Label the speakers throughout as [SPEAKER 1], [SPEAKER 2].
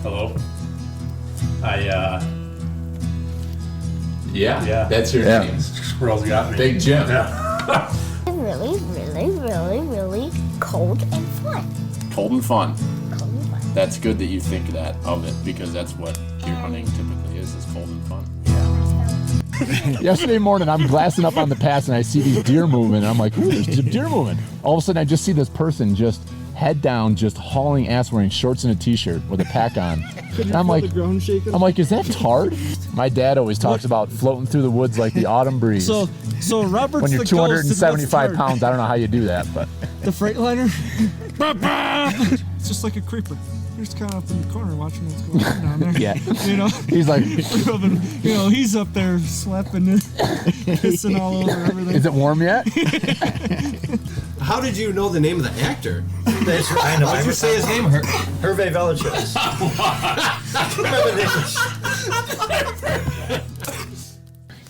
[SPEAKER 1] Hello.
[SPEAKER 2] Yeah, that's your name.
[SPEAKER 1] Squirrels got me.
[SPEAKER 2] Big Jim.
[SPEAKER 1] Yeah.
[SPEAKER 3] Really, really, really, really cold and fun.
[SPEAKER 2] Cold and fun.
[SPEAKER 3] Cold and fun.
[SPEAKER 2] That's good that you think that of it, because that's what deer hunting typically is cold and fun.
[SPEAKER 4] Yesterday morning, I'm glassing up on the pass, and I see these deer moving, and I'm like, ooh, there's some deer moving. All of a sudden, I just see this person just head down, just hauling ass, wearing shorts and a t-shirt with a pack on. And I'm like, is that Tard? My dad always talks about floating through the woods like the autumn breeze.
[SPEAKER 5] So Robert's
[SPEAKER 4] when you're
[SPEAKER 5] the
[SPEAKER 4] 275 pounds, I don't know how you do that, but
[SPEAKER 5] the Freightliner. It's just like a creeper. You're just kind of up in the corner watching what's going on down there.
[SPEAKER 4] Yeah.
[SPEAKER 5] You know,
[SPEAKER 4] he's like,
[SPEAKER 5] he's up there slapping it, pissing all over everything.
[SPEAKER 4] Is it warm yet?
[SPEAKER 6] How did you know the name of the actor?
[SPEAKER 7] I know.
[SPEAKER 6] How did you say his name?
[SPEAKER 7] Hervé Villechaize.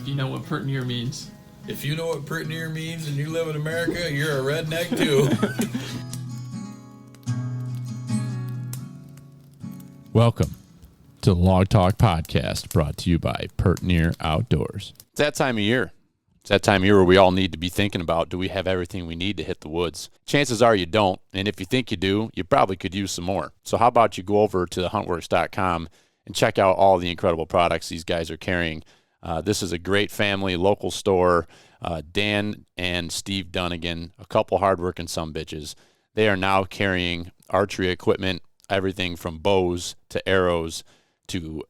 [SPEAKER 8] You know what pert near means.
[SPEAKER 9] If you know what pert near means and you live in America, you're a redneck too.
[SPEAKER 2] Welcome to the Log Talk Podcast, brought to you by Pert Near Outdoors. It's that time of year. It's that time of year where we all need to be thinking about, do we have everything we need to hit the woods? Chances are you don't, and if you think you do, you probably could use some more. So how about you go over to thehuntworks.com and check out all the incredible products these guys are carrying. This is a great family, local store. Dan and Steve Dunnigan, a couple hardworking sumbitches. They are now carrying archery equipment, everything from bows to arrows to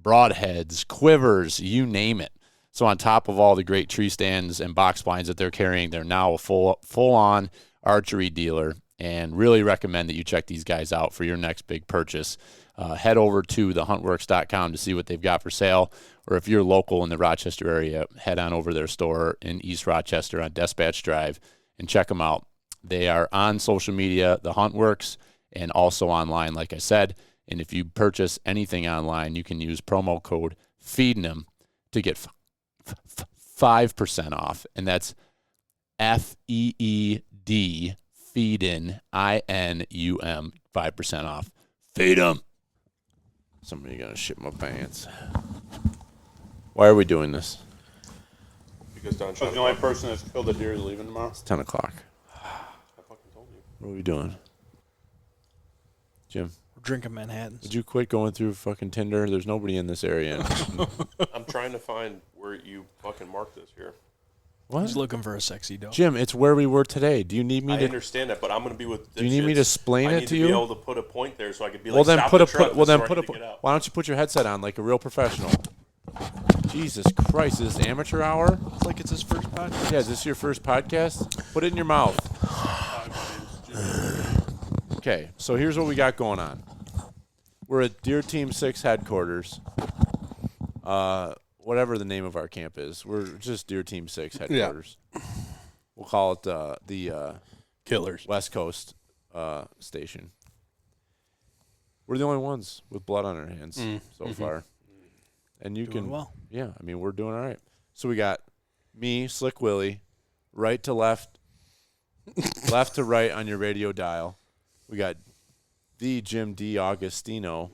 [SPEAKER 2] broadheads, quivers, you name it. So on top of all the great tree stands and box blinds that they're carrying, they're now a full-on archery dealer, and really recommend that you check these guys out for your next big purchase. Head over to thehuntworks.com to see what they've got for sale, or if you're local in the Rochester area, head on over to their store in East Rochester on Dispatch Drive and check them out. They are on social media, The Huntworks, and also online, like I said. And if you purchase anything online, you can use promo code FEEDIN'Em to get 5% off. And that's FEED, FEEDIN, INUM, 5% off. Feed 'em. Somebody gonna shit my pants. Why are we doing this?
[SPEAKER 1] Because Don the only person that's killed a deer is leaving tomorrow.
[SPEAKER 2] It's 10 o'clock.
[SPEAKER 1] I fucking told you.
[SPEAKER 2] What are we doing? Jim,
[SPEAKER 5] We're drinking Manhattans.
[SPEAKER 2] would you quit going through fucking Tinder? There's nobody in this area.
[SPEAKER 1] I'm trying to find where you fucking marked this here.
[SPEAKER 2] What?
[SPEAKER 5] He's looking for a sexy doll.
[SPEAKER 2] Jim, it's where we were today. Do you need me
[SPEAKER 1] I
[SPEAKER 2] to?
[SPEAKER 1] understand that, but I'm going to be with.
[SPEAKER 2] Do you need me to explain it to you?
[SPEAKER 1] I need to be able to put a point there so I could be like.
[SPEAKER 2] Well, then
[SPEAKER 1] stop
[SPEAKER 2] put
[SPEAKER 1] the
[SPEAKER 2] a
[SPEAKER 1] truck,
[SPEAKER 2] put. Well,
[SPEAKER 1] this is
[SPEAKER 2] then
[SPEAKER 1] where I
[SPEAKER 2] put a.
[SPEAKER 1] need to get out.
[SPEAKER 2] Why don't you put your headset on like a real professional? Jesus Christ! Is this amateur hour?
[SPEAKER 5] It's like it's his first podcast.
[SPEAKER 2] Yeah, is this your first podcast? Put it in your mouth. Okay, so here's what we got going on. We're at Deer Team 6 headquarters. Whatever the name of our camp is. We're just Deer Team 6 headquarters. Yeah. We'll call it the
[SPEAKER 1] Killers
[SPEAKER 2] West Coast station. We're the only ones with blood on our hands so far. And you
[SPEAKER 5] doing well.
[SPEAKER 2] Yeah, I mean, we're doing all right. So we got me, Slick Willie, right to left, left to right on your radio dial. We got the Jim D. Augustino.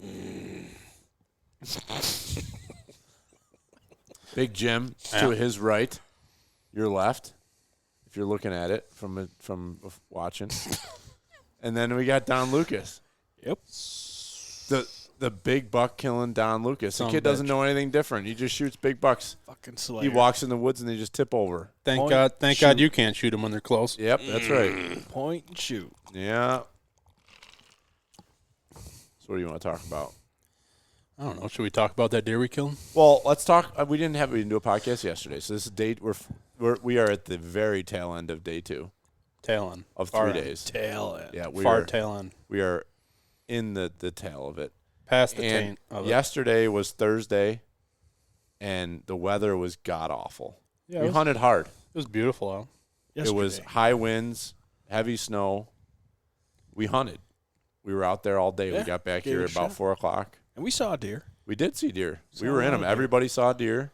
[SPEAKER 2] Big Jim to his right, your left, if you're looking at it from watching. And then we got Don Lucas.
[SPEAKER 5] Yep.
[SPEAKER 2] The big buck killing Don Lucas. The kid doesn't know anything different. He just shoots big bucks.
[SPEAKER 5] Fucking slayer.
[SPEAKER 2] He walks in the woods and they just tip over.
[SPEAKER 10] Thank God you can't shoot them when they're close.
[SPEAKER 2] Yep, that's right.
[SPEAKER 5] Point and shoot.
[SPEAKER 2] Yeah. So what do you want to talk about?
[SPEAKER 10] I don't know. Should we talk about that deer we killed?
[SPEAKER 2] Well, let's talk. We didn't do a podcast yesterday, so this is we are at the very tail end of day 2.
[SPEAKER 10] Tail end
[SPEAKER 2] of
[SPEAKER 10] far
[SPEAKER 2] 3
[SPEAKER 10] end.
[SPEAKER 2] days.
[SPEAKER 5] Tail end.
[SPEAKER 2] Yeah,
[SPEAKER 10] tail end.
[SPEAKER 2] We are in the tail of it.
[SPEAKER 10] Past the taint of
[SPEAKER 2] yesterday was Thursday, and the weather was god awful.
[SPEAKER 10] Yeah,
[SPEAKER 2] we hunted hard.
[SPEAKER 10] It was beautiful out.
[SPEAKER 2] Yesterday. It was high winds, heavy snow. We hunted. We were out there all day.
[SPEAKER 5] Yeah,
[SPEAKER 2] we got back here at about 4 o'clock.
[SPEAKER 5] And we saw a deer.
[SPEAKER 2] We did see deer. We were in them. Everybody saw deer.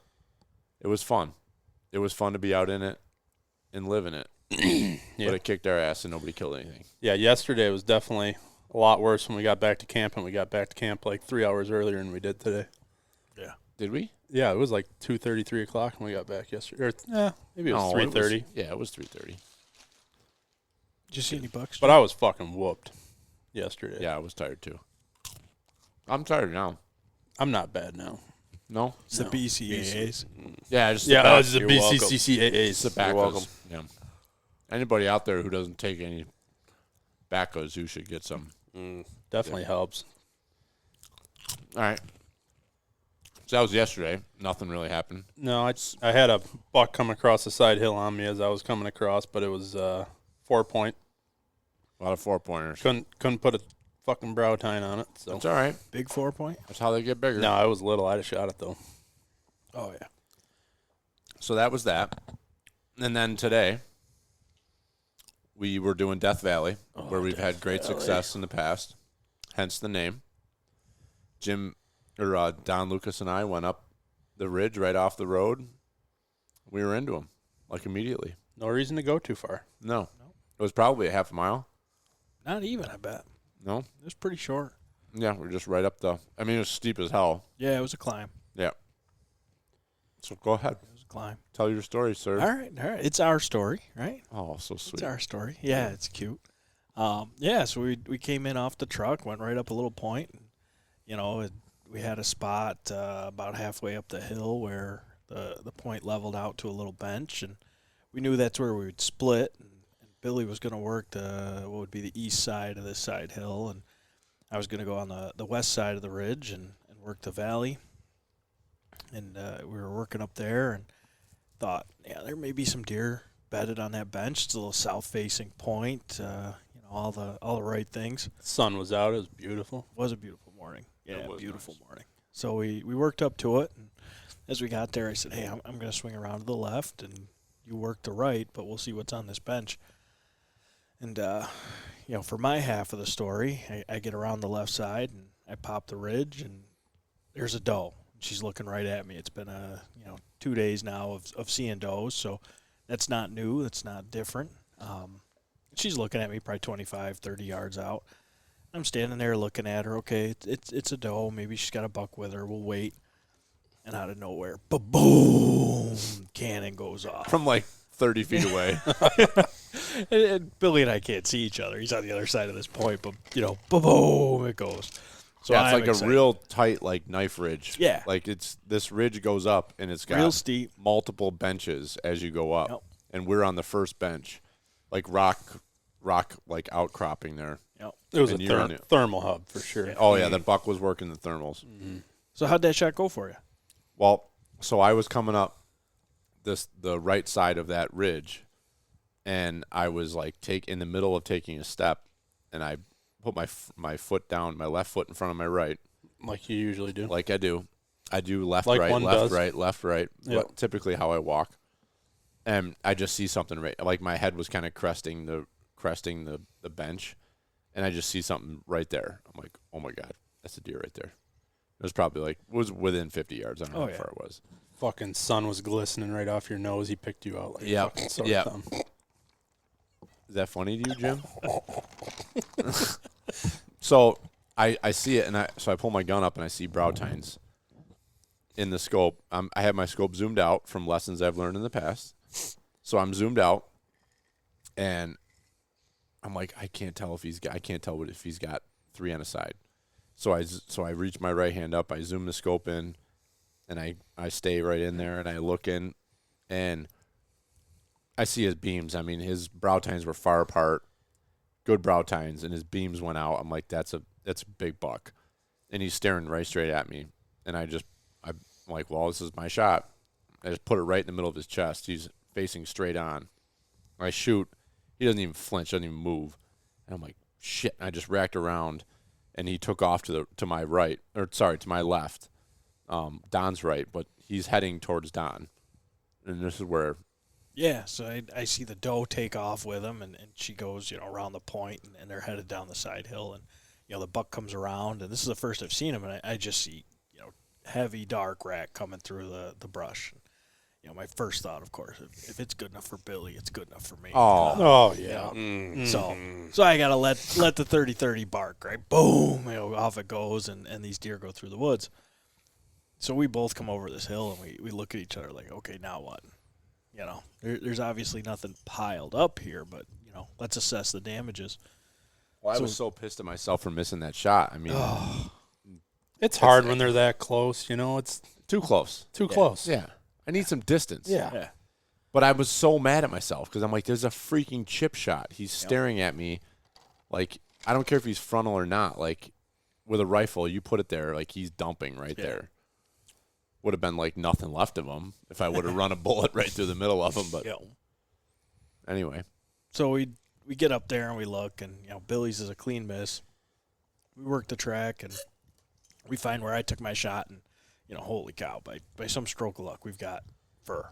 [SPEAKER 2] It was fun. It was fun to be out in it and live in it.
[SPEAKER 10] Yeah.
[SPEAKER 2] But it kicked our ass and nobody killed anything.
[SPEAKER 10] Yeah, yesterday was definitely a lot worse when we got back to camp, and we got back to camp like 3 hours earlier than we did today.
[SPEAKER 9] Yeah.
[SPEAKER 2] Did we?
[SPEAKER 10] Yeah, it was like 2:30, 3 o'clock when we got back yesterday. Or, maybe it was
[SPEAKER 2] No,
[SPEAKER 10] 3:30.
[SPEAKER 2] Yeah, it was 3:30.
[SPEAKER 9] Did you see any bucks?
[SPEAKER 10] But I was fucking whooped yesterday.
[SPEAKER 2] Yeah, I was tired too. I'm tired now.
[SPEAKER 10] I'm not bad now.
[SPEAKER 2] No?
[SPEAKER 9] It's the BCAAs.
[SPEAKER 2] Yeah, just
[SPEAKER 10] Yeah,
[SPEAKER 2] the
[SPEAKER 10] it's the
[SPEAKER 2] You're welcome.
[SPEAKER 10] BCCCAAs.
[SPEAKER 2] It's the
[SPEAKER 10] You're welcome.
[SPEAKER 2] backos. Yeah. Anybody out there who doesn't take any backos, you should get some.
[SPEAKER 10] Definitely helps.
[SPEAKER 2] All right. So that was yesterday. Nothing really happened.
[SPEAKER 10] No, I had a buck come across the side hill on me as I was coming across, but it was 4-point.
[SPEAKER 2] A lot of 4-pointers.
[SPEAKER 10] Couldn't put a fucking brow tine on it. So
[SPEAKER 2] That's all right.
[SPEAKER 9] Big 4-point?
[SPEAKER 2] That's how they get bigger.
[SPEAKER 10] No, I was little. I'd have shot it though.
[SPEAKER 9] Oh, yeah.
[SPEAKER 2] So that was that. And then today, we were doing Death Valley, where we've had great success in the past, hence the name. Don Lucas and I went up the ridge right off the road. We were into them, like immediately.
[SPEAKER 10] No reason to go too far.
[SPEAKER 2] No. It was probably a half a mile.
[SPEAKER 9] Not even, I bet.
[SPEAKER 2] No?
[SPEAKER 9] It was pretty short.
[SPEAKER 2] Yeah, we're just right up it was steep as hell.
[SPEAKER 9] Yeah, it was a climb.
[SPEAKER 2] Yeah. So go ahead.
[SPEAKER 9] It was a climb.
[SPEAKER 2] Tell your story, sir.
[SPEAKER 9] All right. It's our story, right?
[SPEAKER 2] Oh, so sweet.
[SPEAKER 9] It's our story. Yeah, it's cute. So we came in off the truck, went right up a little point. And, we had a spot about halfway up the hill where the point leveled out to a little bench, and we knew that's where we would split. And Billy was going to work what would be the east side of this side hill, and I was going to go on the west side of the ridge and work the valley. And we were working up there and thought, yeah, there may be some deer bedded on that bench. It's a little south-facing point, all the right things.
[SPEAKER 10] The sun was out. It was beautiful.
[SPEAKER 9] It was a beautiful morning. Yeah,
[SPEAKER 2] It was
[SPEAKER 9] beautiful
[SPEAKER 2] nice.
[SPEAKER 9] morning. So we worked up to it, and as we got there, I said, hey, I'm going to swing around to the left, and you work the right, but we'll see what's on this bench. And, for my half of the story, I get around the left side, and I pop the ridge, and there's a doe. She's looking right at me. It's been 2 days now of seeing does, so that's not new. That's not different. She's looking at me probably 25, 30 yards out. I'm standing there looking at her. Okay, it's a doe. Maybe she's got a buck with her. We'll wait. And out of nowhere, ba-boom, cannon goes off.
[SPEAKER 2] From like 30 feet away.
[SPEAKER 9] and Billy and I can't see each other. He's on the other side of this point, but, ba-boom, it goes. So
[SPEAKER 2] yeah, it's
[SPEAKER 9] I'm
[SPEAKER 2] like
[SPEAKER 9] excited.
[SPEAKER 2] a real tight, like, knife ridge.
[SPEAKER 9] Yeah.
[SPEAKER 2] Like, this ridge goes up, and it's got
[SPEAKER 9] Real steep.
[SPEAKER 2] multiple benches as you go up.
[SPEAKER 9] Yep.
[SPEAKER 2] And we're on the first bench, like rock, like, outcropping there.
[SPEAKER 9] Yep.
[SPEAKER 10] It was
[SPEAKER 2] And
[SPEAKER 10] a
[SPEAKER 2] you're on it.
[SPEAKER 10] thermal hub for sure.
[SPEAKER 2] Oh, yeah, the buck was working the thermals.
[SPEAKER 10] Mm-hmm.
[SPEAKER 9] So how'd that shot go for you?
[SPEAKER 2] Well, so I was coming up the right side of that ridge, and I was like in the middle of taking a step, and I put my foot down, my left foot in front of my right,
[SPEAKER 10] Like you usually do.
[SPEAKER 2] like I do. I do left,
[SPEAKER 10] Like
[SPEAKER 2] right,
[SPEAKER 10] one
[SPEAKER 2] left,
[SPEAKER 10] does.
[SPEAKER 2] right, left, right.
[SPEAKER 10] Yep.
[SPEAKER 2] Typically how I walk, and I just see something right. Like my head was kind of cresting the bench, and I just see something right there. I'm like, oh my god, that's a deer right there. It was probably it was within 50 yards. I don't know how far it was.
[SPEAKER 10] Fucking sun was glistening right off your nose. He picked you out like a
[SPEAKER 2] Yep.
[SPEAKER 10] fucking sore
[SPEAKER 2] Yep.
[SPEAKER 10] thumb.
[SPEAKER 2] Is that funny to you, Jim? So I see it, and I pull my gun up, and I see brow tines in the scope. I have my scope zoomed out from lessons I've learned in the past. So I'm zoomed out, and I'm like, I can't tell if he's got 3 on a side. So I reach my right hand up, I zoom the scope in, and I stay right in there, and I look in, and I see his beams. I mean, his brow tines were far apart, good brow tines, and his beams went out. I'm like, that's a big buck, and he's staring right straight at me, and I'm like, well, this is my shot. I just put it right in the middle of his chest. He's facing straight on. I shoot. He doesn't even flinch, doesn't even move, and I'm like, shit. And I just racked around, and he took off to my right, to my left, Don's right, but he's heading towards Don, and this is where.
[SPEAKER 9] Yeah, so I see the doe take off with him, and she goes, around the point, and they're headed down the side hill, and, the buck comes around, and this is the first I've seen him, and I just see, heavy dark rack coming through the brush. my first thought, of course, if it's good enough for Billy, it's good enough for me.
[SPEAKER 10] Oh, yeah.
[SPEAKER 9] You know?
[SPEAKER 10] Mm-hmm.
[SPEAKER 9] So I gotta let the 30-30 bark, right? Boom, off it goes, and these deer go through the woods. So we both come over this hill and we look at each other like, okay, now what? There's obviously nothing piled up here, but let's assess the damages.
[SPEAKER 2] Well, I was so pissed at myself for missing that shot. I mean,
[SPEAKER 10] it's hard when they're that close. It's
[SPEAKER 2] too close.
[SPEAKER 10] Too close.
[SPEAKER 2] Yeah, I need some distance.
[SPEAKER 10] Yeah.
[SPEAKER 2] But I was so mad at myself because I'm like, there's a freaking chip shot. He's staring at me like, I don't care if he's frontal or not. Like, with a rifle, you put it there, like he's dumping right there. Would have been like nothing left of him if I would have run a bullet right through the middle of him. But anyway.
[SPEAKER 9] So we get up there and we look, and Billy's is a clean miss. We work the track, and we find where I took my shot, and holy cow, by some stroke of luck, we've got fur.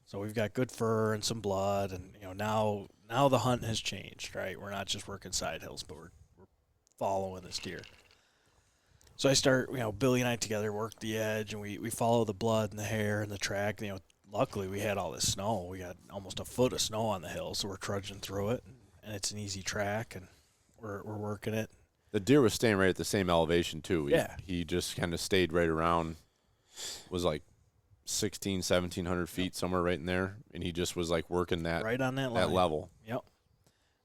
[SPEAKER 9] So we've got good fur and some blood, and now the hunt has changed, right? We're not just working side hills, but we're following this deer. So I start, Billy and I together work the edge, and we follow the blood and the hair and the track. Luckily we had all this snow. We got almost a foot of snow on the hill, so we're trudging through it, and it's an easy track, and we're working it.
[SPEAKER 2] The deer was staying right at the same elevation too.
[SPEAKER 9] Yeah.
[SPEAKER 2] He just kind of stayed right around, was like 1,700 feet, somewhere right in there, and he just was like working that
[SPEAKER 9] right on that line.
[SPEAKER 2] level.
[SPEAKER 9] Yep.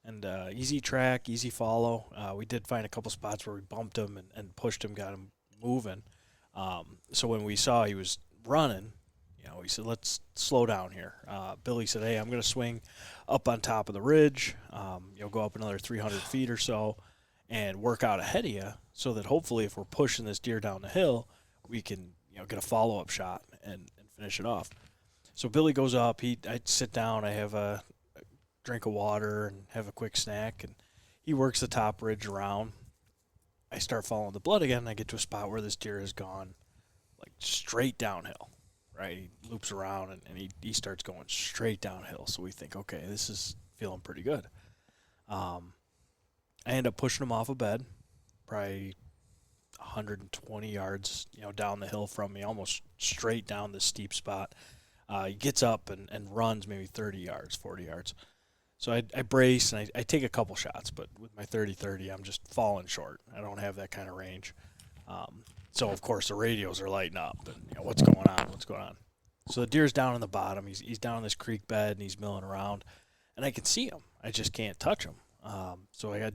[SPEAKER 9] And easy track, easy follow. We did find a couple spots where we bumped him and pushed him, got him moving. So when we saw he was running, we said, let's slow down here. Billy said, hey, I'm going to swing up on top of the ridge, go up another 300 feet or so, and work out ahead of you so that hopefully if we're pushing this deer down the hill, we can get a follow-up shot and finish it off. So Billy goes up. I sit down. I have a drink of water and have a quick snack, and he works the top ridge around. I start following the blood again, and I get to a spot where this deer has gone like straight downhill, right? He loops around, and he starts going straight downhill. So we think, okay, this is feeling pretty good. I end up pushing him off a bed, probably 120 yards, down the hill from me, almost straight down this steep spot. He gets up and runs maybe 30 yards, 40 yards. So I brace, and I take a couple shots, but with my 30-30, I'm just falling short. I don't have that kind of range. So, of course, the radios are lighting up, and what's going on? So the deer's down in the bottom. He's down in this creek bed, and he's milling around, and I can see him. I just can't touch him. So I got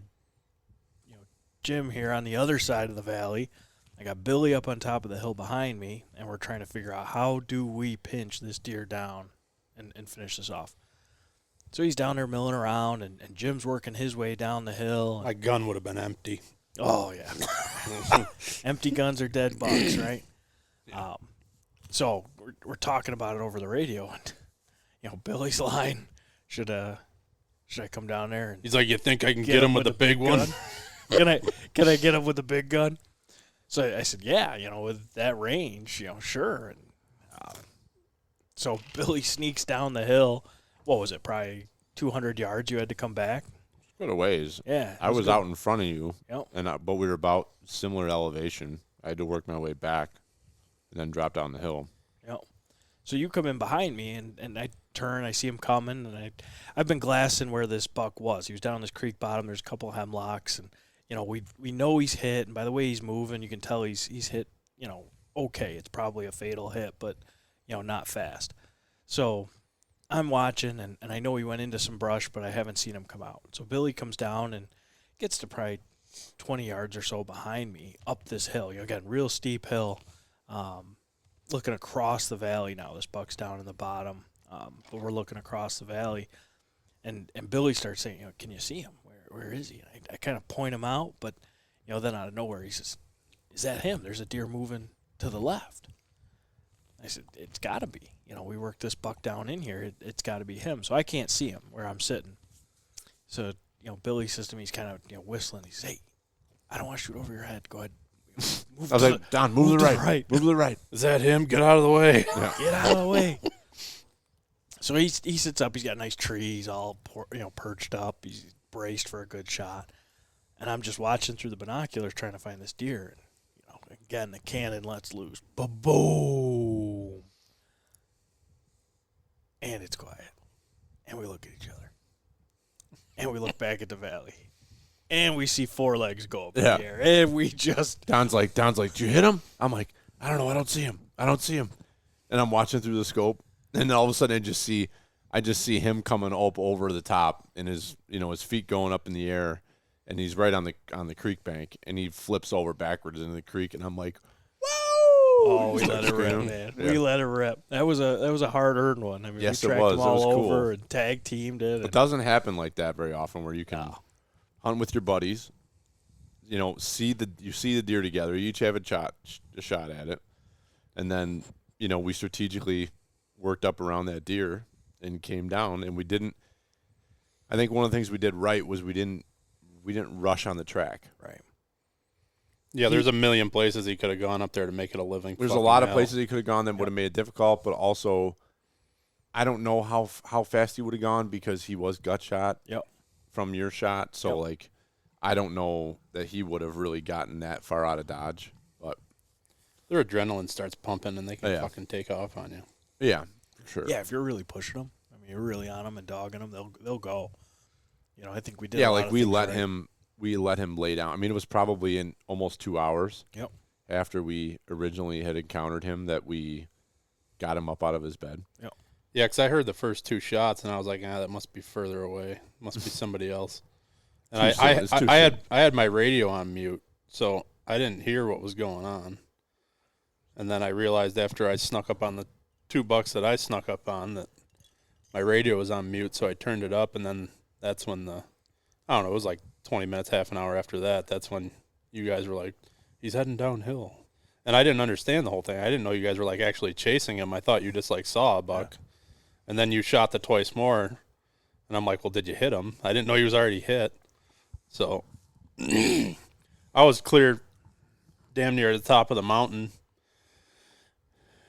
[SPEAKER 9] Jim here on the other side of the valley. I got Billy up on top of the hill behind me, and we're trying to figure out how do we pinch this deer down and finish this off. So he's down there milling around, and Jim's working his way down the hill.
[SPEAKER 10] My gun would have been empty.
[SPEAKER 9] Oh, yeah. Empty guns are dead bucks, right? Yeah. So we're talking about it over the radio, and Billy's line, should I come down there? And
[SPEAKER 10] he's like, you think I can get him with the big one?
[SPEAKER 9] Can I get him with the big gun? So I said, yeah, with that range, sure. And so Billy sneaks down the hill. What was it, probably 200 yards you had to come back?
[SPEAKER 2] Quite a ways.
[SPEAKER 9] Yeah.
[SPEAKER 2] I was out in front of you,
[SPEAKER 9] yep.
[SPEAKER 2] But we were about similar elevation. I had to work my way back and then drop down the hill.
[SPEAKER 9] Yep. So you come in behind me, and I turn, I see him coming, and I've been glassing where this buck was. He was down this creek bottom. There's a couple of hemlocks, and we know he's hit, and by the way he's moving, you can tell he's hit, okay. It's probably a fatal hit, but, not fast. So I'm watching, and I know he went into some brush, but I haven't seen him come out. So Billy comes down and gets to probably 20 yards or so behind me up this hill. Again, real steep hill, looking across the valley now. This buck's down in the bottom, but we're looking across the valley, and Billy starts saying, can you see him? Where is he? And I kind of point him out, but, then out of nowhere he says, is that him? There's a deer moving to the left. I said, it's got to be. We worked this buck down in here. It's got to be him. So I can't see him where I'm sitting. So, Billy says to me, he's kind of, whistling. He says, hey, I don't want to shoot over your head. Go ahead.
[SPEAKER 2] I was like, Don, move to the right. Move to the right.
[SPEAKER 10] Is that him? Get out of the way.
[SPEAKER 2] Yeah.
[SPEAKER 9] Get out of the way. So he sits up. He's got a nice tree. He's all, perched up. He's braced for a good shot. And I'm just watching through the binoculars trying to find this deer. And, again, the cannon lets loose. Ba-boom. we look at each other. And we look back at the valley. And we see 4 legs go up in the air. And we just...
[SPEAKER 2] Don's like, did you hit him? I'm like, I don't know. I don't see him. And I'm watching through the scope. And then all of a sudden I just see him coming up over the top and his feet going up in the air. And he's right on the creek bank. And he flips over backwards into the creek. And I'm like, whoa!
[SPEAKER 9] Oh, we let it rip, man. Yeah. We let it rip. That was a hard-earned one. I mean,
[SPEAKER 2] yes,
[SPEAKER 9] we tracked
[SPEAKER 2] it was.
[SPEAKER 9] them all
[SPEAKER 2] it was
[SPEAKER 9] over
[SPEAKER 2] cool.
[SPEAKER 9] and tag-teamed it.
[SPEAKER 2] It doesn't happen like that very often where you can hunt with your buddies, see the deer together. You each have a shot at it. And then, we strategically worked up around that deer and came down, and we didn't – I think one of the things we did right was we didn't rush on the track.
[SPEAKER 9] Right.
[SPEAKER 10] Yeah, there's a million places he could have gone up there to make it a living.
[SPEAKER 2] There's a lot of places he could have gone that would have made it difficult, but also I don't know how fast he would have gone because he was gut shot from your shot. So, I don't know that he would have really gotten that far out of Dodge. But
[SPEAKER 10] their adrenaline starts pumping, and they can fucking take off on you.
[SPEAKER 2] Yeah, for sure.
[SPEAKER 9] Yeah, if you're really pushing them, I mean, you're really on them and dogging them, they'll go. I think we did.
[SPEAKER 2] Yeah,
[SPEAKER 9] a lot of
[SPEAKER 2] we
[SPEAKER 9] things
[SPEAKER 2] let
[SPEAKER 9] right.
[SPEAKER 2] him. We let him lay down. I mean, it was probably in almost 2 hours.
[SPEAKER 9] Yep.
[SPEAKER 2] After we originally had encountered him, that we got him up out of his bed.
[SPEAKER 9] Yep.
[SPEAKER 10] Yeah, because I heard the first 2 shots, and I was like, that must be further away. Must be somebody else. And I had my radio on mute, so I didn't hear what was going on. And then I realized after I snuck up on the 2 bucks that I snuck up on that my radio was on mute, so I turned it up, and then that's when it was like 20 minutes, half an hour after that, that's when you guys were like, he's heading downhill. And I didn't understand the whole thing. I didn't know you guys were, actually chasing him. I thought you just, saw a buck. Yeah. And then you shot the twice more. And I'm like, well, did you hit him? I didn't know he was already hit. So I was clear damn near the top of the mountain.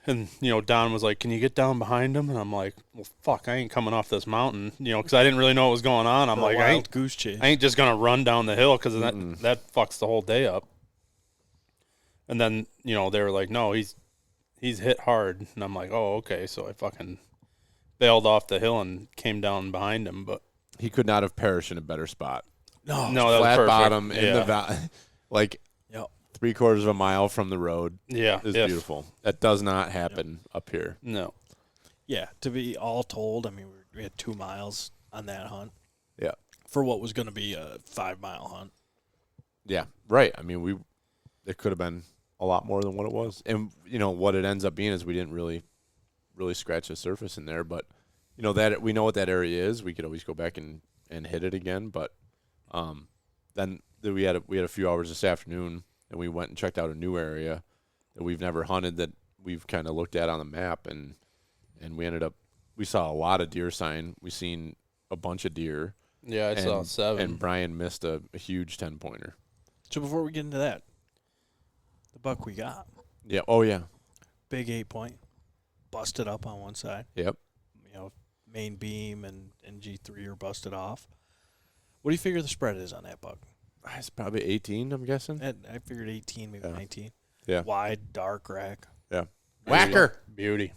[SPEAKER 10] And, Don was like, can you get down behind him? And I'm like, well, fuck, I ain't coming off this mountain, because I didn't really know what was going on. I'm like, I ain't just going to run down the hill because that fucks the whole day up. And then, they were like, no, he's hit hard. And I'm like, oh, okay. So I fucking bailed off the hill and came down behind him. But
[SPEAKER 2] he could not have perished in a better spot.
[SPEAKER 10] No,
[SPEAKER 2] that flat
[SPEAKER 10] was
[SPEAKER 2] bottom in the valley, 3/4 of a mile from the road.
[SPEAKER 10] Yeah,
[SPEAKER 2] is beautiful. That does not happen up here.
[SPEAKER 10] No.
[SPEAKER 9] Yeah, to be all told, I mean, we had 2 miles on that hunt.
[SPEAKER 2] Yeah.
[SPEAKER 9] For what was going to be a 5-mile hunt.
[SPEAKER 2] Yeah, right. I mean, it could have been a lot more than what it was. And, what it ends up being is we didn't really scratch the surface in there. But, that we know what that area is. We could always go back and hit it again. But then we had a few hours this afternoon, and we went and checked out a new area that we've never hunted that we've kind of looked at on the map. And we saw a lot of deer sign. We seen a bunch of deer.
[SPEAKER 10] Yeah, I saw 7.
[SPEAKER 2] And Brian missed a huge 10-pointer.
[SPEAKER 9] So before we get into that, the buck we got.
[SPEAKER 2] Yeah. Oh, yeah.
[SPEAKER 9] Big 8-point. Busted up on one side.
[SPEAKER 2] Yep.
[SPEAKER 9] Main beam and G3 are busted off. What do you figure the spread is on that buck?
[SPEAKER 2] It's probably 18, I'm guessing.
[SPEAKER 9] I figured 18, maybe 19.
[SPEAKER 2] Yeah.
[SPEAKER 9] Wide, dark rack.
[SPEAKER 2] Yeah.
[SPEAKER 10] Whacker. Beauty.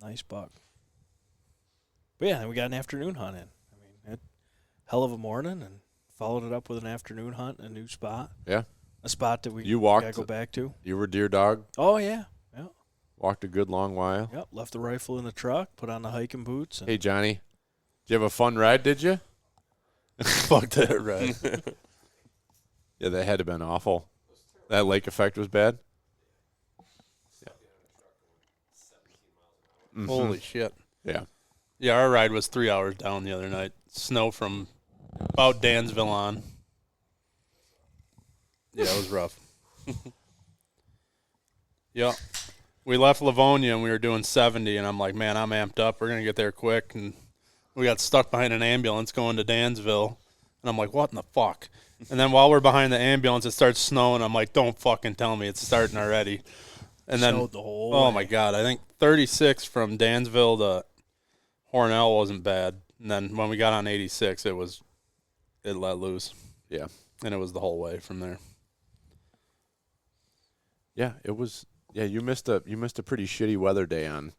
[SPEAKER 9] Nice buck. But yeah, we got an afternoon hunt in. I mean, hell of a morning, and followed it up with an afternoon hunt in a new spot.
[SPEAKER 2] Yeah.
[SPEAKER 9] A spot that we
[SPEAKER 2] got
[SPEAKER 9] to go back to.
[SPEAKER 2] You were deer dog?
[SPEAKER 9] Oh, yeah. Yeah.
[SPEAKER 2] Walked a good long while.
[SPEAKER 9] Yep. Left the rifle in the truck, put on the hiking boots. And
[SPEAKER 2] hey, Johnny. Did you have a fun ride, did you?
[SPEAKER 10] Fuck that ride.
[SPEAKER 2] Yeah, that had to have been awful. That lake effect was bad. Yeah.
[SPEAKER 10] Mm-hmm. Holy shit.
[SPEAKER 2] Yeah.
[SPEAKER 10] Yeah, our ride was 3 hours down the other night. Snow from about Dansville on. Yeah, it was rough. Yeah. We left Livonia and we were doing 70, and I'm like, man, I'm amped up. We're going to get there quick. And we got stuck behind an ambulance going to Dansville. And I'm like, what in the fuck? And then while we're behind the ambulance, it starts snowing. I'm like, don't fucking tell me it's starting already. And then,
[SPEAKER 9] snowed the whole
[SPEAKER 10] oh
[SPEAKER 9] way.
[SPEAKER 10] my God, I think 36 from Dansville to Hornell wasn't bad. And then when we got on 86, it let loose.
[SPEAKER 2] Yeah.
[SPEAKER 10] And it was the whole way from there.
[SPEAKER 2] Yeah, it was. Yeah, you missed a pretty shitty weather day on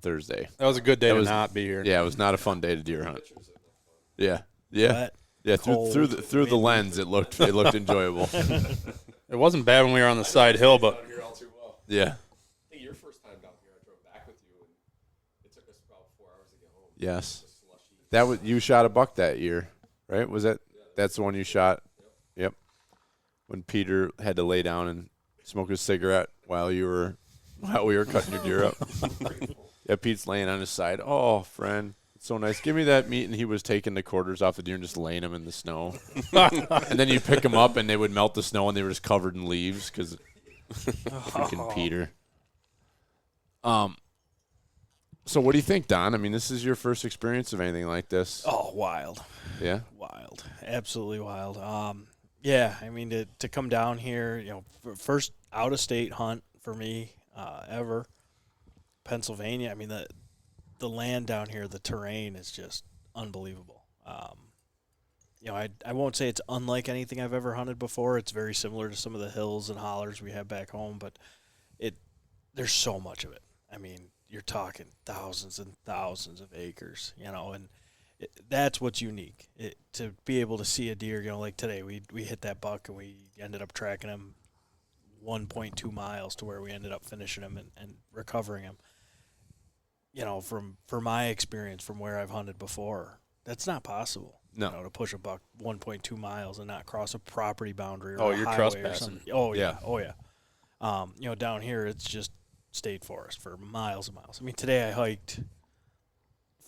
[SPEAKER 2] Thursday.
[SPEAKER 10] That was a good day to not be here.
[SPEAKER 2] Yeah, it was not a fun day to deer hunt. Yeah. Yeah.
[SPEAKER 9] wet,
[SPEAKER 2] Yeah,
[SPEAKER 9] cold,
[SPEAKER 2] through the
[SPEAKER 9] windy.
[SPEAKER 2] lens, it looked enjoyable.
[SPEAKER 10] It wasn't bad when we were on the side hill, but
[SPEAKER 2] Yeah.
[SPEAKER 1] I think your first time down here, I drove back with you, and it took us about 4 hours to get home.
[SPEAKER 2] Yes. That was you shot a buck that year, right? Was that that's the one you shot? Yep. When Peter had to lay down and smoke a cigarette while we were cutting your deer up. Yeah, Pete's laying on his side. Oh, friend. It's so nice. Give me that meat. And he was taking the quarters off the deer and just laying them in the snow. And then you pick them up and they would melt the snow and they were just covered in leaves because freaking Peter. So what do you think, Don? I mean, this is your first experience of anything like this.
[SPEAKER 9] Oh, wild.
[SPEAKER 2] Yeah?
[SPEAKER 9] Wild. Absolutely wild. Yeah, I mean, to come down here, first out-of-state hunt for me ever. Pennsylvania, I mean, the land down here, the terrain is just unbelievable. I won't say it's unlike anything I've ever hunted before. It's very similar to some of the hills and hollers we have back home, but there's so much of it. I mean, you're talking thousands and thousands of acres, and that's what's unique. To be able to see a deer, like today, we hit that buck and we ended up tracking him 1.2 miles to where we ended up finishing him and recovering him. For my experience, from where I've hunted before, that's not possible.
[SPEAKER 2] No.
[SPEAKER 9] To push a buck 1.2 miles and not cross a property boundary or
[SPEAKER 10] Oh,
[SPEAKER 9] a
[SPEAKER 10] you're
[SPEAKER 9] highway
[SPEAKER 10] trespassing.
[SPEAKER 9] or something. Oh, yeah.
[SPEAKER 2] Yeah.
[SPEAKER 9] Oh, yeah. Down here, it's just state forest for miles and miles. I mean, today I hiked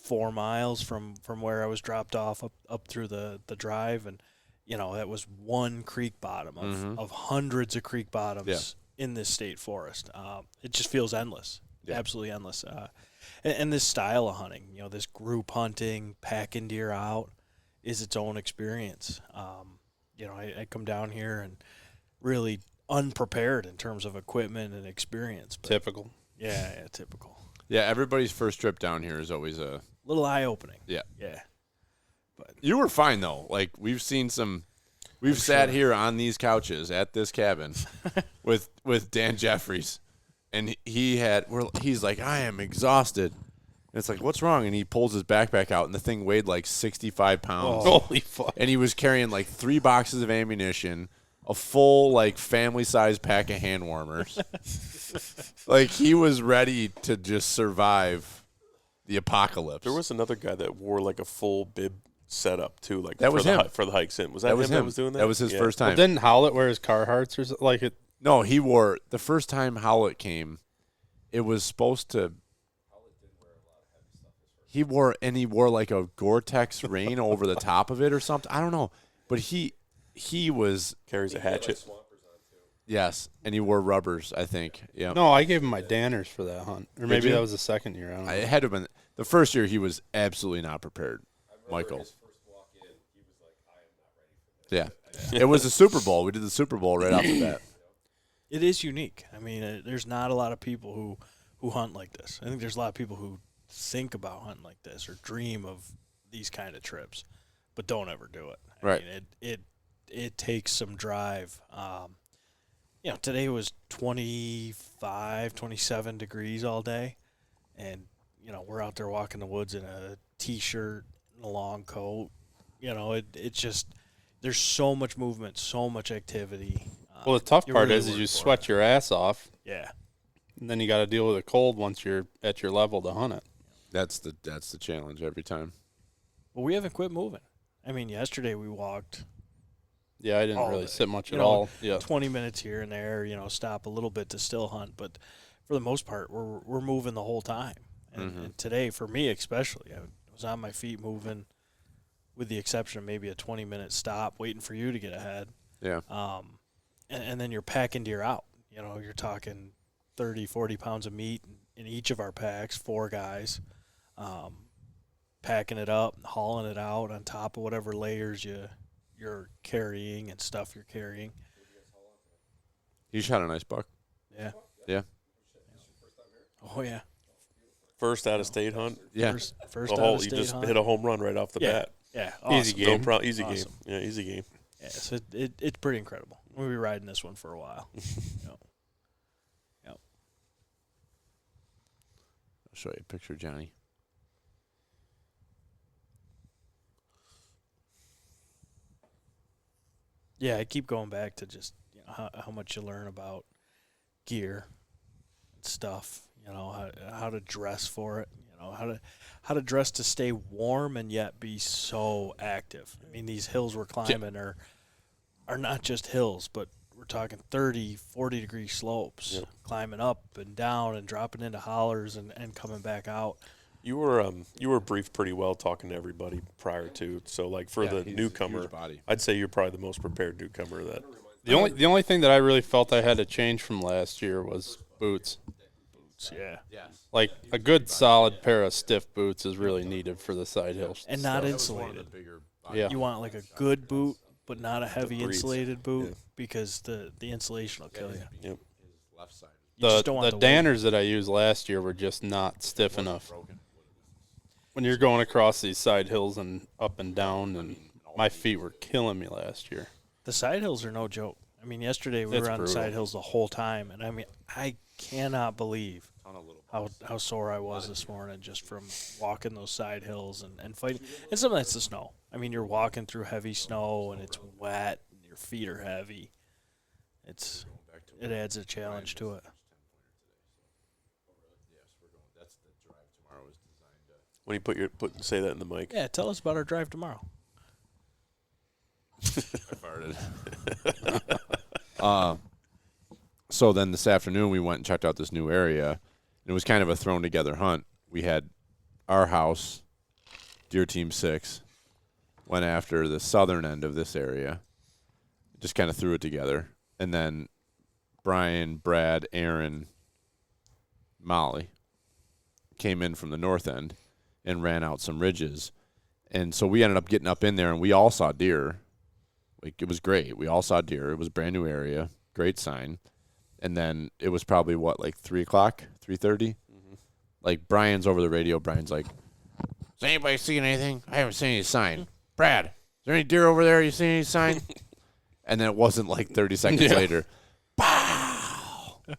[SPEAKER 9] 4 miles from where I was dropped off up through the drive, and that was one creek bottom of hundreds of creek bottoms in this state forest. It just feels endless, absolutely endless. And this style of hunting, this group hunting, packing deer out, is its own experience. I come down here and really unprepared in terms of equipment and experience. But
[SPEAKER 10] typical.
[SPEAKER 9] Yeah, typical.
[SPEAKER 2] Yeah, everybody's first trip down here is always a
[SPEAKER 9] little eye-opening.
[SPEAKER 2] Yeah.
[SPEAKER 9] Yeah. But
[SPEAKER 2] you were fine though. Like we've seen some we've sat here on these couches at this cabin with Dan Jeffries, and he's like, I am exhausted. And it's like, what's wrong? And he pulls his backpack out, and the thing weighed like 65 pounds.
[SPEAKER 10] Oh, holy fuck.
[SPEAKER 2] And he was carrying like 3 boxes of ammunition, a full like family-sized pack of hand warmers. Like he was ready to just survive the apocalypse.
[SPEAKER 1] There was another guy that wore like a full bib setup too, like
[SPEAKER 2] that was him
[SPEAKER 1] for the hikes in. Was that him that was doing that?
[SPEAKER 2] That was his first time.
[SPEAKER 10] Well, didn't Howlett wear his Carhartts or something? Like it?
[SPEAKER 2] No, he wore the first time Howlett came. It was supposed to. He wore like a Gore-Tex rain over the top of it or something. I don't know, but he was
[SPEAKER 1] carries a hatchet.
[SPEAKER 2] Yes, and he wore rubbers, I think. Yeah.
[SPEAKER 10] No, I gave him my Danners for that hunt, or maybe that was the second year. I don't know.
[SPEAKER 2] It had to have been the first year. He was absolutely not prepared. Michael.
[SPEAKER 1] His first walk in, he was like, "I am not ready for this."
[SPEAKER 2] Yeah, it was the Super Bowl. We did the Super Bowl right off the bat.
[SPEAKER 9] It is unique. I mean, there's not a lot of people who hunt like this. I think there's a lot of people who think about hunting like this or dream of these kind of trips, but don't ever do it. I mean, it takes some drive. Today was 25, 27 degrees all day, and we're out there walking the woods in a t-shirt and a long coat. It's just there's so much movement, so much activity.
[SPEAKER 10] Well, the tough part
[SPEAKER 9] really
[SPEAKER 10] is you sweat your ass off.
[SPEAKER 9] Yeah.
[SPEAKER 10] And then you got to deal with the cold once you're at your level to hunt it.
[SPEAKER 2] That's the challenge every time.
[SPEAKER 9] Well, we haven't quit moving. I mean, yesterday we walked.
[SPEAKER 10] Yeah, I didn't really sit much at all. Yeah,
[SPEAKER 9] 20 minutes here and there. Stop a little bit to still hunt, but for the most part, we're moving the whole time. And today, for me especially, I was on my feet moving, with the exception of maybe a 20-minute stop waiting for you to get ahead.
[SPEAKER 2] Yeah.
[SPEAKER 9] And then you're packing deer out. You're talking 30, 40 pounds of meat in each of our packs, 4 guys, packing it up, hauling it out on top of whatever layers you're carrying and stuff you're carrying.
[SPEAKER 2] You shot a nice buck.
[SPEAKER 9] Yeah.
[SPEAKER 2] Yeah.
[SPEAKER 9] Oh, yeah.
[SPEAKER 1] First out-of-state hunt.
[SPEAKER 2] Yeah.
[SPEAKER 9] First out-of-state
[SPEAKER 1] You just
[SPEAKER 9] hunt.
[SPEAKER 1] hit a home run right off the bat.
[SPEAKER 9] Yeah.
[SPEAKER 10] Easy game.
[SPEAKER 1] Easy game. Yeah, easy game.
[SPEAKER 9] Yeah, so it's pretty incredible. We'll be riding this one for a while. Yep.
[SPEAKER 2] I'll show you a picture, Johnny.
[SPEAKER 9] Yeah, I keep going back to just how much you learn about gear and stuff. How to dress for it. How to dress to stay warm and yet be so active. I mean, these hills we're climbing are not just hills, but we're talking 30, 40-degree slopes, climbing up and down and dropping into hollers and coming back out.
[SPEAKER 11] You were briefed pretty well talking to everybody prior to, so like for the newcomer, I'd say you're probably the most prepared newcomer. That
[SPEAKER 10] the only thing that I really felt I had to change from last year was boots.
[SPEAKER 9] Yeah.
[SPEAKER 10] Like a good solid pair of stiff boots is really needed for the side hills.
[SPEAKER 9] And not insulated.
[SPEAKER 10] Yeah.
[SPEAKER 9] You want like a good boot, but not a heavy insulated boot because the insulation will kill you.
[SPEAKER 11] Yep.
[SPEAKER 10] The Danners that I used last year were just not stiff enough. When you're going across these side hills and up and down, and my feet were killing me last year.
[SPEAKER 9] The side hills are no joke. I mean, yesterday we were on the side hills the whole time, and I mean, I cannot believe how sore I was this morning just from walking those side hills and fighting. And some of that's the snow. I mean, you're walking through heavy snow, and it's wet, and your feet are heavy. It adds a challenge to it.
[SPEAKER 11] When you say that in the mic.
[SPEAKER 9] Yeah, tell us about our drive tomorrow.
[SPEAKER 2] I farted. So then this afternoon we went and checked out this new area, and it was kind of a thrown together hunt. We had our house, Deer Team 6, went after the southern end of this area, just kind of threw it together, and then Brian, Brad, Aaron, Molly came in from the north end and ran out some ridges. And so we ended up getting up in there, and we all saw deer. Like, it was great. We all saw deer. It was a brand new area, great sign. And then it was probably, 3 o'clock, 3:30? Mm-hmm. Like, Brian's over the radio. Brian's like, "Is anybody seeing anything? I haven't seen any sign. Brad, is there any deer over there? You seen any sign?" And then it wasn't like 30 seconds later. Pow! And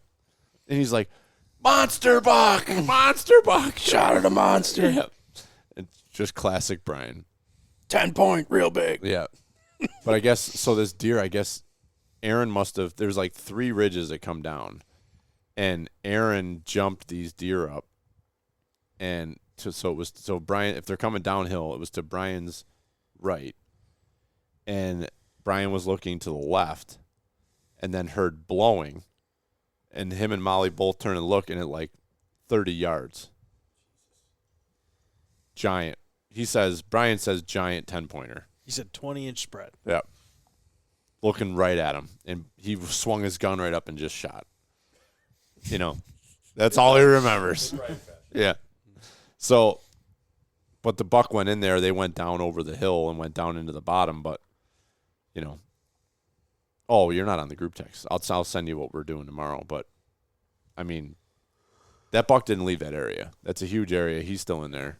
[SPEAKER 2] he's like, "Monster buck! Monster buck! Shot at a monster!" Yeah. It's just classic Brian.
[SPEAKER 10] 10-point, real big.
[SPEAKER 2] Yeah. But I guess, so this deer, Aaron must have, there's like 3 ridges that come down. And Aaron jumped these deer up. And so Brian, if they're coming downhill, it was to Brian's right. And Brian was looking to the left and then heard blowing. And him and Molly both turn and look, and at like 30 yards. Giant. Brian says giant 10-pointer.
[SPEAKER 9] He said 20-inch spread.
[SPEAKER 2] Yeah. Looking right at him. And he swung his gun right up and just shot. That's all he remembers. Yeah. So, but the buck went in there. They went down over the hill and went down into the bottom. But, oh, you're not on the group text. I'll send you what we're doing tomorrow. But, I mean, that buck didn't leave that area. That's a huge area. He's still in there.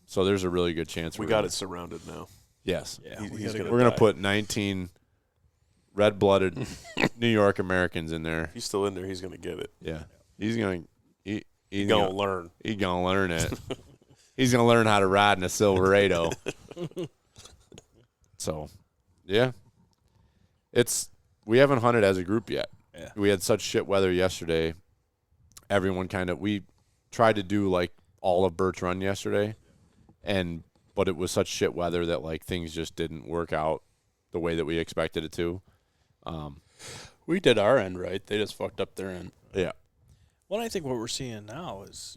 [SPEAKER 2] So there's a really good chance.
[SPEAKER 11] We got it surrounded now.
[SPEAKER 2] Yes.
[SPEAKER 9] Yeah,
[SPEAKER 2] we're going to put 19 red-blooded New York Americans in there.
[SPEAKER 11] If he's still in there, he's going to get it.
[SPEAKER 2] Yeah. He's going to
[SPEAKER 11] learn.
[SPEAKER 2] He's going to learn it. He's going to learn how to ride in a Silverado. So, yeah. We haven't hunted as a group yet.
[SPEAKER 9] Yeah.
[SPEAKER 2] We had such shit weather yesterday. Everyone we tried to do like all of Birch Run yesterday, but it was such shit weather that like things just didn't work out the way that we expected it to.
[SPEAKER 10] We did our end right. They just fucked up their end.
[SPEAKER 2] Yeah.
[SPEAKER 9] Well, I think what we're seeing now is,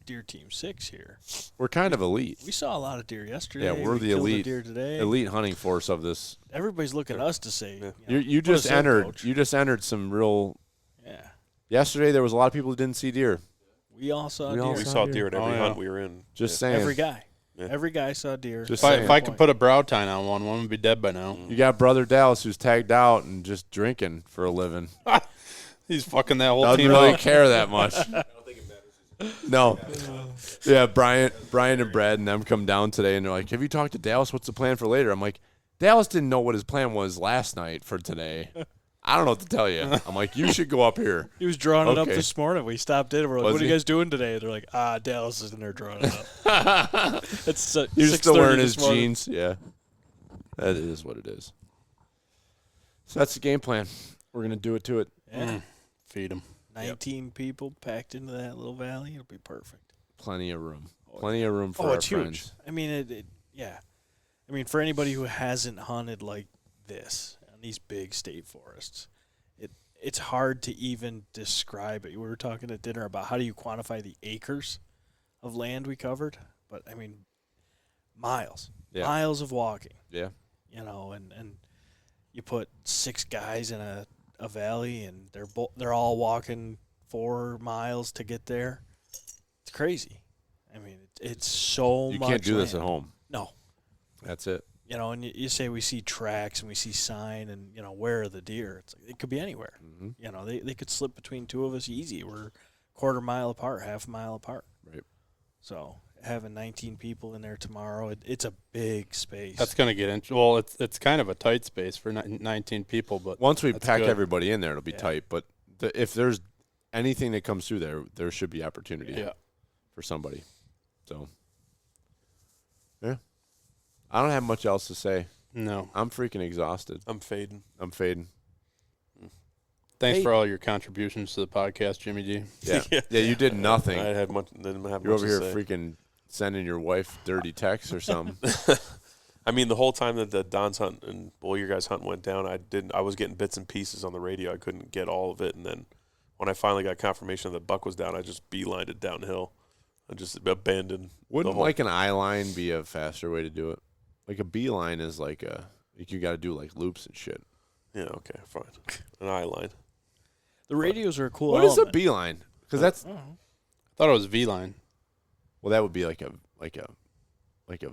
[SPEAKER 9] Deer Team 6 here.
[SPEAKER 2] We're kind of elite.
[SPEAKER 9] We saw a lot of deer yesterday.
[SPEAKER 2] Yeah, we're the
[SPEAKER 9] killed a
[SPEAKER 2] elite
[SPEAKER 9] deer today.
[SPEAKER 2] elite hunting force of this.
[SPEAKER 9] Everybody's looking at us to say,
[SPEAKER 2] You just entered some real.
[SPEAKER 9] Yeah.
[SPEAKER 2] Yesterday there was a lot of people who didn't see deer.
[SPEAKER 9] We all saw deer.
[SPEAKER 11] We saw deer at every hunt we were in.
[SPEAKER 2] Just saying.
[SPEAKER 9] Every guy. Yeah. Every guy saw deer.
[SPEAKER 10] If I could put a brow tine on one would be dead by now.
[SPEAKER 2] You got Brother Dallas who's tagged out and just drinking for a living.
[SPEAKER 10] He's fucking that whole
[SPEAKER 2] Doesn't
[SPEAKER 10] team
[SPEAKER 2] really
[SPEAKER 10] up.
[SPEAKER 2] care that much.
[SPEAKER 1] I don't think it matters.
[SPEAKER 2] No. Yeah, Brian and Brad and them come down today and they're like, "Have you talked to Dallas? What's the plan for later?" I'm like, Dallas didn't know what his plan was last night for today. I don't know what to tell you. I'm like, you should go up here.
[SPEAKER 9] He was drawing it up this morning. We stopped in and we're like, "What are you guys doing today?" They're like, Dallas is in there drawing it up. It's
[SPEAKER 2] He's still wearing his jeans. Yeah. That is what it is. So that's the game plan. We're going to do it to it.
[SPEAKER 9] Yeah.
[SPEAKER 10] Feed them.
[SPEAKER 9] 19 people packed into that little valley. It'll be perfect.
[SPEAKER 2] Plenty of room. Plenty of room for our
[SPEAKER 9] it's
[SPEAKER 2] friends.
[SPEAKER 9] huge. I mean, yeah. I mean, for anybody who hasn't hunted like this on these big state forests, it's hard to even describe it. We were talking at dinner about how do you quantify the acres of land we covered, but I mean, miles of walking.
[SPEAKER 2] Yeah.
[SPEAKER 9] You know, and you put 6 guys in a valley, and they're all walking 4 miles to get there. It's crazy. I mean, it's so much.
[SPEAKER 2] You can't do this
[SPEAKER 9] land.
[SPEAKER 2] at home.
[SPEAKER 9] No.
[SPEAKER 2] That's it.
[SPEAKER 9] You know, and you say we see tracks and we see sign, and you know, where are the deer? It's like, it could be anywhere.
[SPEAKER 2] Mm-hmm.
[SPEAKER 9] You know, they could slip between 2 of us easy. We're quarter mile apart, half a mile apart.
[SPEAKER 2] Right.
[SPEAKER 9] So having 19 people in there tomorrow, it's a big space.
[SPEAKER 10] That's going to get into. Well, it's kind of a tight space for 19 people, but
[SPEAKER 2] once we pack
[SPEAKER 10] good.
[SPEAKER 2] everybody in there, it'll be tight. But if there's anything that comes through there should be opportunity for somebody. So, yeah. I don't have much else to say.
[SPEAKER 10] No.
[SPEAKER 2] I'm freaking exhausted.
[SPEAKER 11] I'm fading.
[SPEAKER 10] Thanks for all your contributions to the podcast, Jimmy G.
[SPEAKER 2] Yeah. Yeah, you did nothing.
[SPEAKER 11] I had much. Didn't have
[SPEAKER 2] You're
[SPEAKER 11] much
[SPEAKER 2] over
[SPEAKER 11] to
[SPEAKER 2] here
[SPEAKER 11] say.
[SPEAKER 2] freaking sending your wife dirty texts or something.
[SPEAKER 11] I mean, the whole time that the Don's hunt and your guys' hunt went down, I was getting bits and pieces on the radio. I couldn't get all of it, and then when I finally got confirmation that the buck was down, I just beelined it downhill. I just abandoned.
[SPEAKER 2] Wouldn't like an eye line be a faster way to do it? Like a beeline is like you got to do like loops and shit.
[SPEAKER 11] Yeah. Okay. Fine. An eye line.
[SPEAKER 9] The radios are a cool
[SPEAKER 2] What
[SPEAKER 9] element.
[SPEAKER 2] is a beeline? Because that's.
[SPEAKER 10] I thought it was V-line.
[SPEAKER 2] Well, that would be like a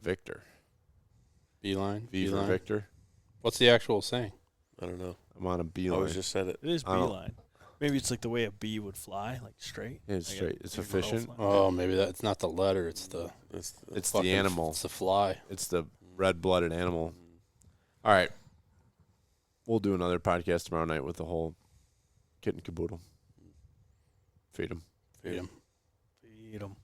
[SPEAKER 2] Victor.
[SPEAKER 10] Beeline.
[SPEAKER 2] V for Victor.
[SPEAKER 10] What's the actual saying?
[SPEAKER 11] I don't know.
[SPEAKER 2] I'm on a beeline.
[SPEAKER 11] I always just said it.
[SPEAKER 9] It is beeline. Maybe it's like the way a bee would fly, like straight.
[SPEAKER 2] Yeah, it's
[SPEAKER 9] like
[SPEAKER 2] straight. It's efficient.
[SPEAKER 10] Oh, maybe that's not the letter. It's the
[SPEAKER 2] the animal.
[SPEAKER 10] It's the fly.
[SPEAKER 2] It's the red-blooded animal. All right. We'll do another podcast tomorrow night with the whole kit and caboodle. Feed them.
[SPEAKER 10] Feed them.
[SPEAKER 9] Feed them.